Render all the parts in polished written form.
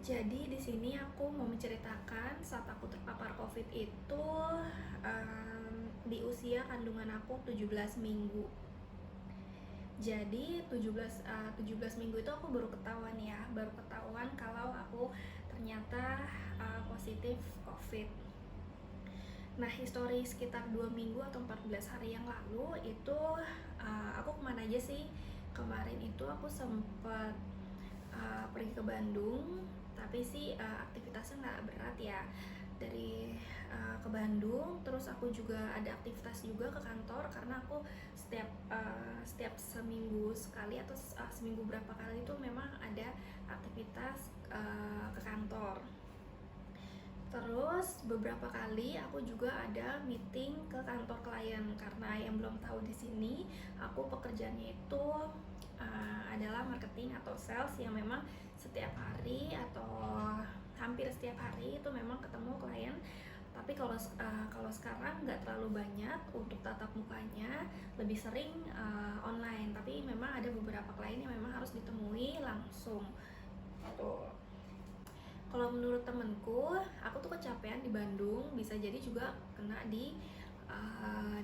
Jadi di sini aku mau menceritakan saat aku terpapar COVID itu di usia kandungan aku 17 minggu. Jadi 17 minggu itu aku baru ketahuan kalau aku ternyata positif COVID. Nah, histori sekitar 2 minggu atau 14 hari yang lalu itu aku kemana aja sih? Kemarin itu aku sempat pergi ke Bandung, tapi sih aktivitasnya nggak berat ya. Dari ke Bandung, terus aku juga ada aktivitas juga ke kantor karena aku setiap seminggu sekali atau seminggu berapa kali itu memang ada aktivitas ke kantor. Terus beberapa kali aku juga ada meeting ke kantor klien karena yang belum tahu di sini aku pekerjaannya itu adalah marketing atau sales yang memang setiap hari atau hampir setiap hari itu memang ketemu klien. Tapi kalau sekarang nggak terlalu banyak untuk tatap mukanya, lebih sering online. Tapi memang ada beberapa klien yang memang harus ditemui langsung. Tuh. Kalau menurut temenku, aku tuh kecapean di Bandung, bisa jadi juga kena di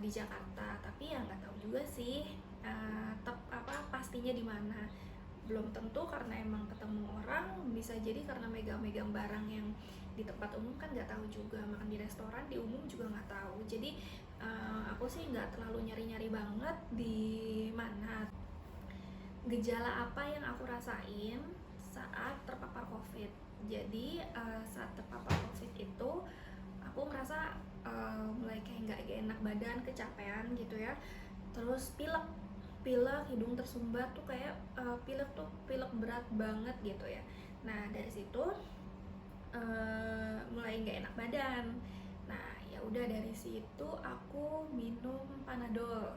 Jakarta. Tapi ya nggak tahu juga sih, pastinya di mana. Belum tentu karena emang ketemu orang, bisa jadi karena megang-megang barang yang di tempat umum kan nggak tahu juga. Makan di restoran di umum juga nggak tahu. Jadi aku sih nggak terlalu nyari-nyari banget di mana. Gejala apa yang aku rasain saat terpapar COVID. Jadi saat terpapar COVID itu aku merasa mulai kayak nggak enak badan, kecapean gitu ya. Terus pilek, hidung tersumbat tuh kayak pilek berat banget gitu ya. Nah dari situ mulai nggak enak badan. Nah ya udah dari situ aku minum Panadol.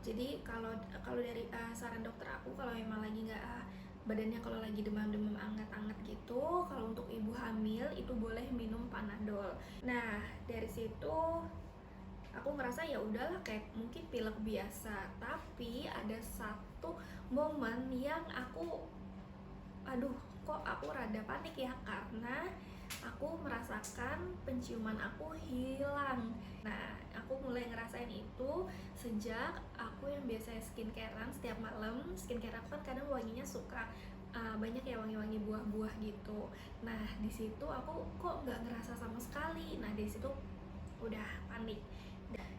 Jadi kalau kalau dari saran dokter aku, kalau memang lagi nggak badannya, kalau lagi demam-demam anget-anget gitu, kalau untuk ibu hamil itu boleh minum Panadol. Nah dari situ aku ngerasa ya udahlah kayak mungkin pilek biasa. Tapi ada satu momen yang aduh kok aku rada panik ya, karena aku merasakan penciuman aku hilang. Nah, aku mulai ngerasain itu sejak aku yang biasanya skincarean setiap malam. Skincare aku kan kadang wanginya suka banyak ya, wangi-wangi buah-buah gitu. Nah, di situ aku kok nggak ngerasa sama sekali. Nah, di situ udah panik.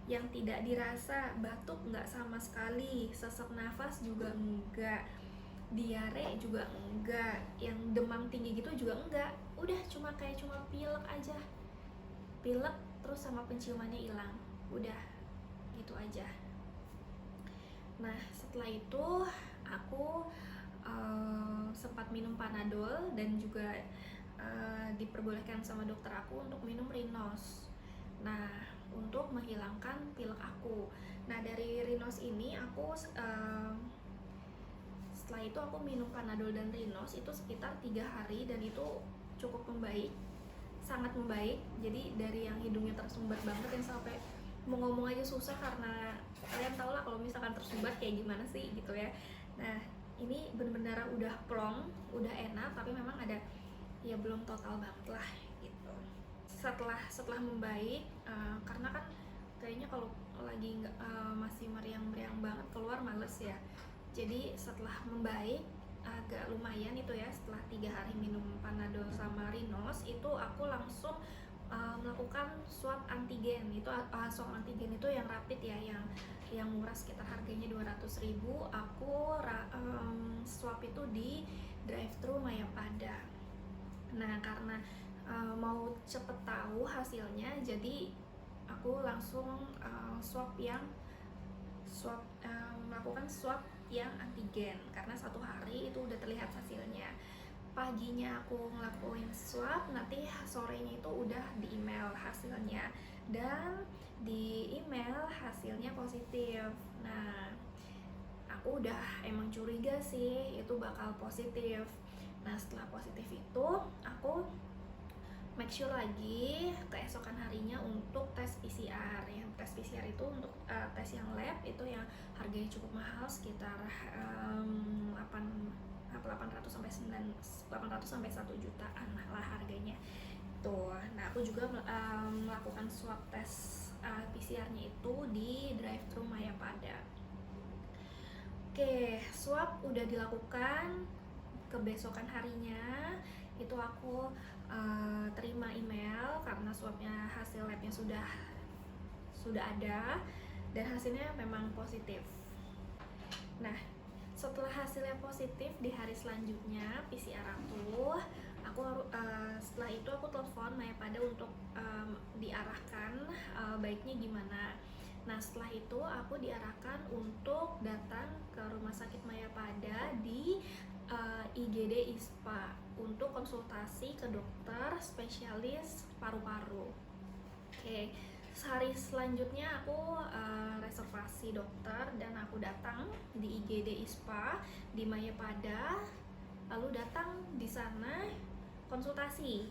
Yang tidak dirasa, batuk nggak sama sekali, sesak nafas juga enggak, diare juga enggak, yang demam tinggi gitu juga enggak. Udah cuma pilek aja, pilek terus sama penciumannya hilang, udah gitu aja. Nah setelah itu aku sempat minum Panadol dan juga diperbolehkan sama dokter aku untuk minum Rinos. Nah untuk menghilangkan pilek aku. Nah dari Rinos ini aku setelah itu aku minum Panadol dan Rinos itu sekitar 3 hari dan itu cukup membaik, sangat membaik. Jadi dari yang hidungnya tersumbat banget yang sampai mau ngomong aja susah, karena kalian tau lah kalau misalkan tersumbat kayak gimana sih gitu ya. Nah ini benar-benar udah plong, udah enak, tapi memang ada ya belum total banget lah gitu. Setelah membaik, karena kan kayaknya kalau lagi masih meriang-meriang banget keluar males ya. Jadi setelah membaik agak lumayan itu ya, setelah 3 hari minum Panadol sama Rinos itu aku langsung melakukan swab antigen. Itu swab antigen itu yang rapid ya, yang murah, sekitar harganya 200.000. Aku swab itu di drive-thru Mayapada. Nah karena mau cepet tahu hasilnya, jadi aku langsung melakukan swab yang antigen, karena 1 hari itu udah terlihat hasilnya. Paginya aku ngelakuin swab, nanti sorenya itu udah di email hasilnya, dan di email hasilnya positif. Nah aku udah emang curiga sih itu bakal positif. Nah setelah positif itu aku make sure lagi keesokan harinya untuk tes PCR. Yang tes PCR itu untuk tes yang lab itu yang harganya cukup mahal, sekitar 800 sampai 800 sampai 1 jutaan lah harganya tuh. Nah aku juga melakukan swab tes PCR-nya itu di drive-thru Mayapada. Oke, swab udah dilakukan. Kebesokan harinya itu aku terima email karena swabnya hasil labnya sudah ada dan hasilnya memang positif. Nah, setelah hasilnya positif di hari selanjutnya PCR aku setelah itu aku telepon Mayapada untuk diarahkan baiknya gimana. Nah setelah itu aku diarahkan untuk datang ke rumah sakit Mayapada di IGD ISPA untuk konsultasi ke dokter spesialis paru-paru. Oke, hari selanjutnya aku reservasi dokter dan aku datang di IGD ISPA di Mayapada. Lalu datang di sana konsultasi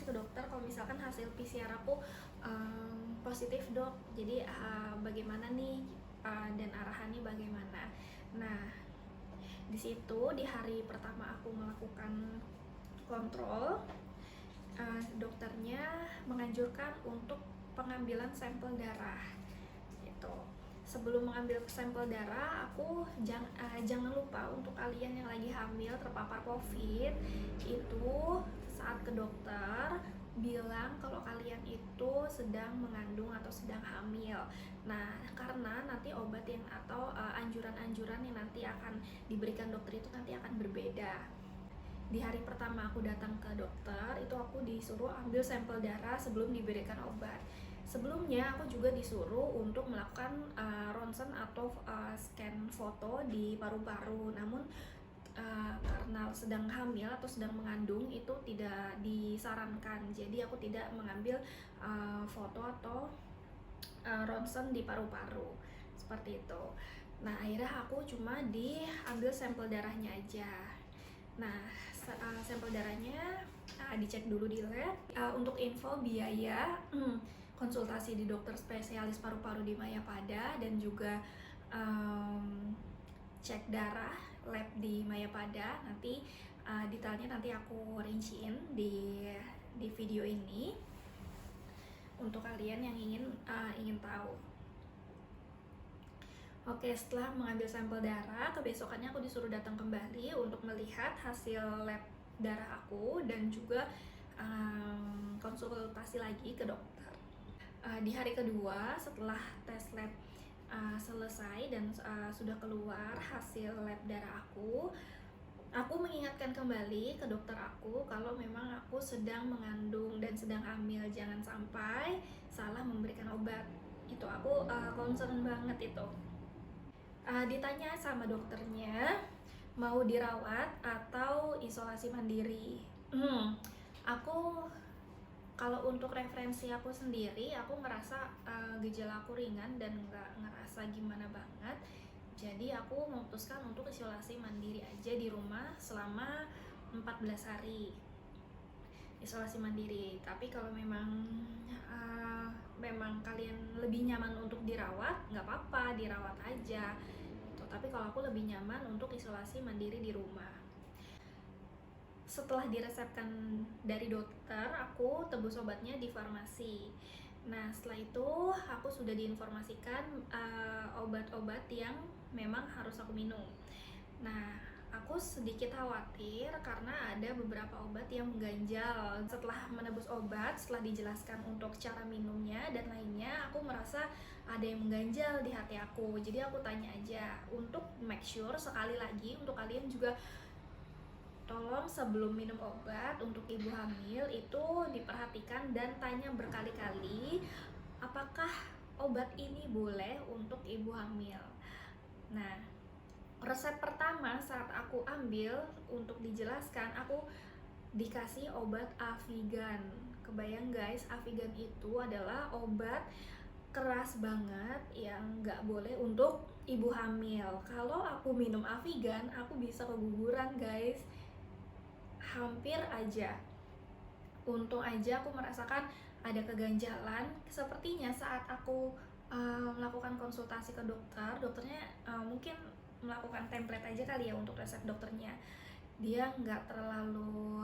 ke dokter kalau misalkan hasil PCR aku positif dok, jadi bagaimana nih dan arahannya bagaimana. Nah di situ di hari pertama aku melakukan kontrol, dokternya menganjurkan untuk pengambilan sampel darah gitu. Sebelum mengambil sampel darah, aku jangan lupa untuk kalian yang lagi hamil terpapar COVID itu saat ke dokter bilang kalau kalian itu sedang mengandung atau sedang hamil. Nah, karena nanti obat yang atau anjuran-anjuran yang nanti akan diberikan dokter itu nanti akan berbeda. Di hari pertama aku datang ke dokter, itu aku disuruh ambil sampel darah sebelum diberikan obat. Sebelumnya aku juga disuruh untuk melakukan ronsen atau scan foto di paru-paru. Namun karena sedang hamil atau sedang mengandung itu tidak disarankan. Jadi aku tidak mengambil foto atau ronsen di paru-paru seperti itu. Nah akhirnya aku cuma diambil sampel darahnya aja. Nah sampel darahnya dicek dulu di lab. Untuk info biaya konsultasi di dokter spesialis paru-paru di Mayapada dan juga cek darah lab di Mayapada, nanti detailnya nanti aku rinciin di video ini untuk kalian yang ingin tahu. Oke, setelah mengambil sampel darah, kebesokannya aku disuruh datang kembali untuk melihat hasil lab darah aku dan juga konsultasi lagi ke dokter. Di hari kedua setelah tes lab selesai dan sudah keluar hasil lab darah aku mengingatkan kembali ke dokter aku kalau memang aku sedang mengandung dan sedang hamil, jangan sampai salah memberikan obat. Itu aku concern banget itu. Ditanya sama dokternya mau dirawat atau isolasi mandiri. Aku kalau untuk referensi aku sendiri, aku ngerasa gejala aku ringan dan nggak ngerasa gimana banget. Jadi aku memutuskan untuk isolasi mandiri aja di rumah selama 14 hari. Isolasi mandiri. Tapi kalau memang kalian lebih nyaman untuk dirawat, nggak apa-apa, dirawat aja. Tapi kalau aku lebih nyaman untuk isolasi mandiri di rumah. Setelah diresepkan dari dokter, aku tebus obatnya di farmasi. Nah setelah itu aku sudah diinformasikan obat-obat yang memang harus aku minum. Nah aku sedikit khawatir karena ada beberapa obat yang mengganjal. Setelah menebus obat, setelah dijelaskan untuk cara minumnya dan lainnya, aku merasa ada yang mengganjal di hati aku. Jadi aku tanya aja untuk make sure sekali lagi untuk kalian juga, tolong sebelum minum obat untuk ibu hamil itu diperhatikan dan tanya berkali-kali apakah obat ini boleh untuk ibu hamil. Nah, resep pertama saat aku ambil untuk dijelaskan, aku dikasih obat Avigan. Kebayang guys, Avigan itu adalah obat keras banget yang nggak boleh untuk ibu hamil. Kalau aku minum Avigan, aku bisa keguguran guys. Hampir aja. Untung aja aku merasakan ada keganjalan. Sepertinya saat aku melakukan konsultasi ke dokter, dokternya mungkin melakukan template aja kali ya untuk resep dokternya. dia nggak terlalu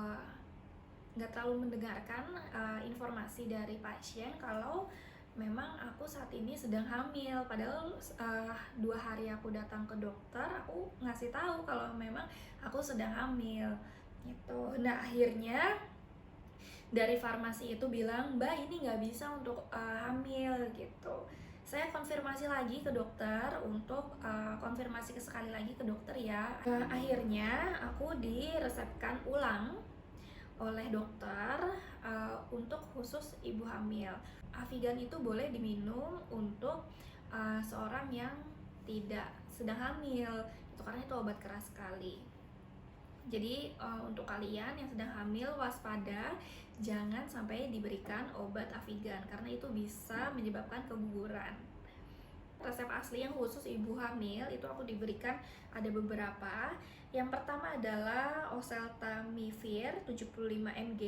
mendengarkan informasi dari pasien kalau memang aku saat ini sedang hamil. Padahal 2 hari aku datang ke dokter, aku ngasih tahu kalau memang aku sedang hamil gitu. Nah akhirnya dari farmasi itu bilang, "Mbak, ini nggak bisa untuk hamil," gitu. Saya konfirmasi lagi ke dokter untuk konfirmasi sekali lagi ke dokter ya. Akhirnya aku diresepkan ulang oleh dokter untuk khusus ibu hamil. Avigan itu boleh diminum untuk seorang yang tidak sedang hamil, itu karena itu obat keras sekali. Jadi untuk kalian yang sedang hamil, waspada, jangan sampai diberikan obat Avigan karena itu bisa menyebabkan keguguran. Resep asli yang khusus ibu hamil itu aku diberikan ada beberapa. Yang pertama adalah oseltamivir 75 mg,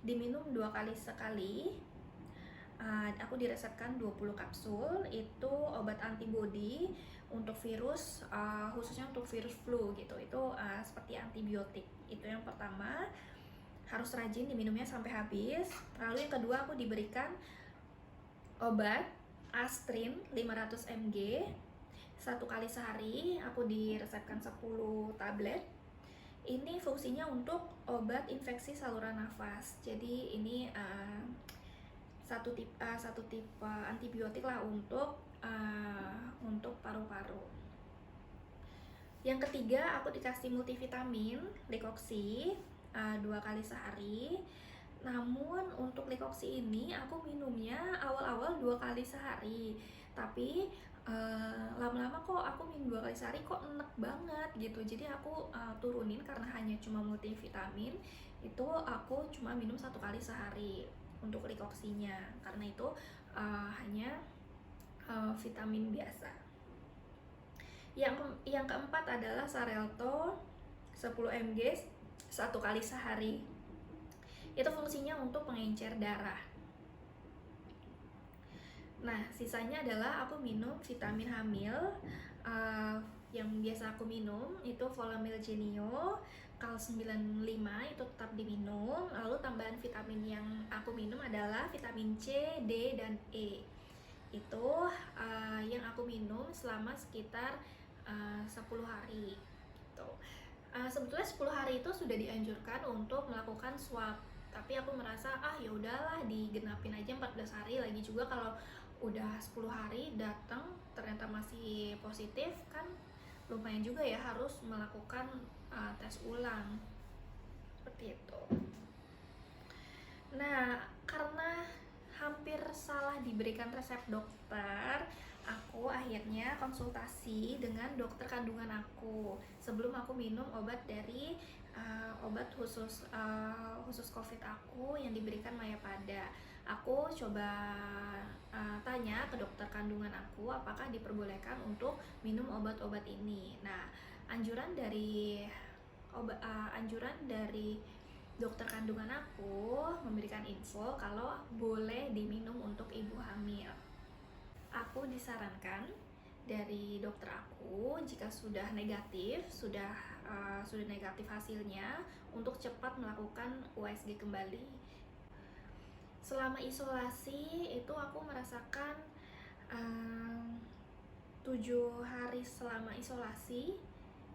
diminum 2 kali sekali. Aku diresepkan 20 kapsul, itu obat antibodi untuk virus, khususnya untuk virus flu gitu. Itu seperti antibiotik. Itu yang pertama, harus rajin diminumnya sampai habis. Lalu yang kedua, aku diberikan obat Astrin 500 mg 1 kali sehari. Aku diresepkan 10 tablet. Ini fungsinya untuk obat infeksi saluran nafas. Jadi ini satu tipe antibiotik lah untuk paru-paru. Yang ketiga, aku dikasih multivitamin Likoxi 2 kali sehari. Namun untuk Likoxi ini aku minumnya awal-awal 2 kali sehari, tapi lama-lama kok aku minum 2 kali sehari kok enek banget gitu. Jadi aku turunin karena hanya cuma multivitamin, itu aku cuma minum 1 kali sehari untuk Likoxinya, karena itu hanya vitamin biasa. Yang keempat adalah Xarelto 10 mg 1 kali sehari. Itu fungsinya untuk pengencer darah. Nah, sisanya adalah aku minum vitamin hamil. Yang biasa aku minum itu Volamil Genio, Kal 95 itu tetap diminum. Lalu tambahan vitamin yang aku minum adalah vitamin C, D, dan E. Itu yang aku minum selama sekitar 10 hari gitu. Sebetulnya 10 hari itu sudah dianjurkan untuk melakukan swab, tapi aku merasa ya udahlah digenapin aja 14 hari lagi juga. Kalau udah 10 hari datang ternyata masih positif, kan lumayan juga ya harus melakukan tes ulang seperti itu. Nah, karena hampir salah diberikan resep dokter, aku akhirnya konsultasi dengan dokter kandungan aku sebelum aku minum obat dari obat khusus COVID aku yang diberikan Mayapada. Aku coba tanya ke dokter kandungan aku apakah diperbolehkan untuk minum obat-obat ini. Nah, anjuran dari dokter kandungan aku memberikan info kalau boleh diminum untuk ibu hamil. Aku disarankan dari dokter aku jika sudah negatif hasilnya untuk cepat melakukan USG kembali. Selama isolasi itu aku merasakan 7 hari selama isolasi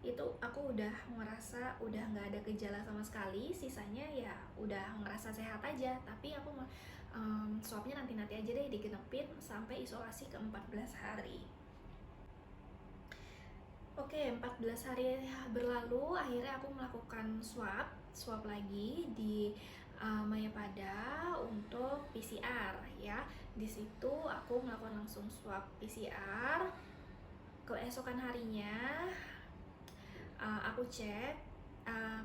itu aku udah merasa udah nggak ada gejala sama sekali. Sisanya ya udah ngerasa sehat aja, tapi aku swabnya nanti aja deh digenepin sampai isolasi ke 14 hari. Oke, 14 hari berlalu, akhirnya aku melakukan swab lagi di Mayapada untuk PCR ya. Di situ aku melakukan langsung swab PCR. Keesokan harinya aku cek,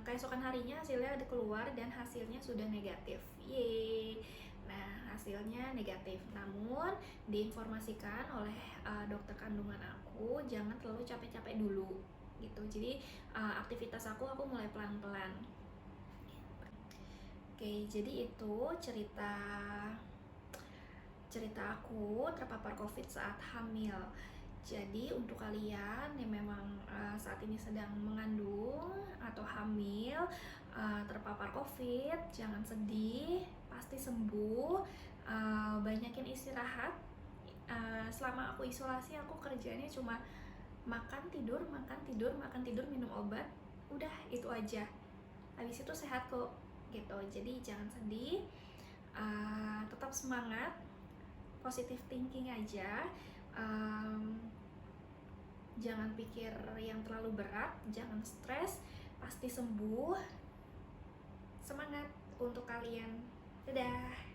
keesokan harinya hasilnya keluar dan hasilnya sudah negatif. Yeay. Nah, hasilnya negatif. Namun diinformasikan oleh dokter kandungan aku jangan terlalu capek-capek dulu gitu. Jadi aktivitas aku mulai pelan-pelan. Oke, jadi itu cerita aku terpapar COVID saat hamil. Jadi untuk kalian yang memang saat ini sedang mengandung atau hamil, terpapar COVID, jangan sedih, pasti sembuh. Banyakin istirahat. Selama aku isolasi, aku kerjanya cuma makan tidur, makan tidur, makan tidur, minum obat. Udah itu aja. Habis itu sehat kok, gitu. Jadi jangan sedih, tetap semangat, positive thinking aja. Jangan pikir yang terlalu berat, jangan stres, pasti sembuh. Semangat untuk kalian. Dadah.